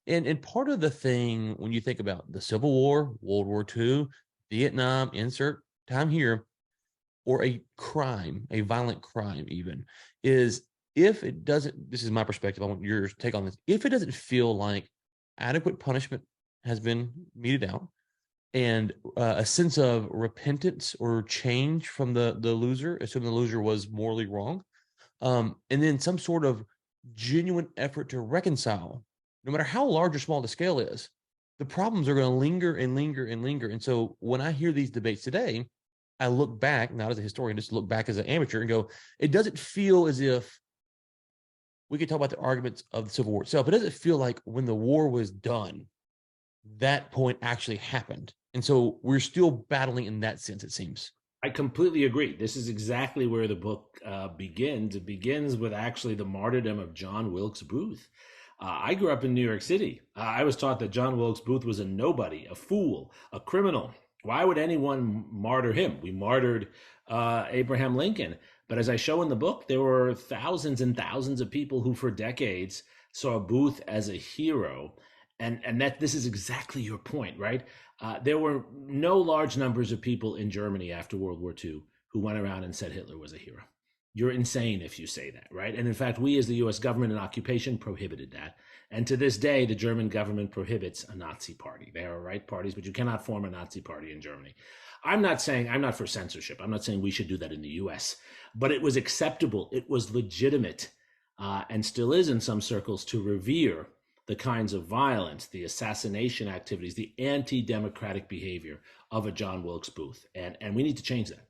And part of the thing when you think about the Civil War, World War II, Vietnam, insert time here, or a crime, a violent crime, even, is if it doesn't, this is my perspective, I want your take on this. If it doesn't feel like adequate punishment has been meted out and a sense of repentance or change from the loser, assuming the loser was morally wrong, and then some sort of genuine effort to reconcile, no matter how large or small the scale is, the problems are going to linger and linger and linger. And so when I hear these debates today, I look back, not as a historian, just look back as an amateur and go, it doesn't feel as if we could talk about the arguments of the Civil War itself. It doesn't feel like when the war was done, that point actually happened. And so we're still battling in that sense, it seems. I completely agree. This is exactly where the book begins. It begins with actually the martyrdom of John Wilkes Booth. I grew up in New York City. I was taught that John Wilkes Booth was a nobody, a fool, a criminal. Why would anyone martyr him? We martyred Abraham Lincoln. But as I show in the book, there were thousands and thousands of people who, for decades, saw Booth as a hero. And that this is exactly your point, right? There were no large numbers of people in Germany after World War II who went around and said Hitler was a hero. You're insane if you say that, right? And in fact, we as the US government in occupation prohibited that. And to this day, the German government prohibits a Nazi party. They are right parties, but you cannot form a Nazi party in Germany. I'm not for censorship. I'm not saying we should do that in the US, but it was acceptable. It was legitimate, and still is in some circles, to revere the kinds of violence, the assassination activities, the anti-democratic behavior of a John Wilkes Booth. And we need to change that.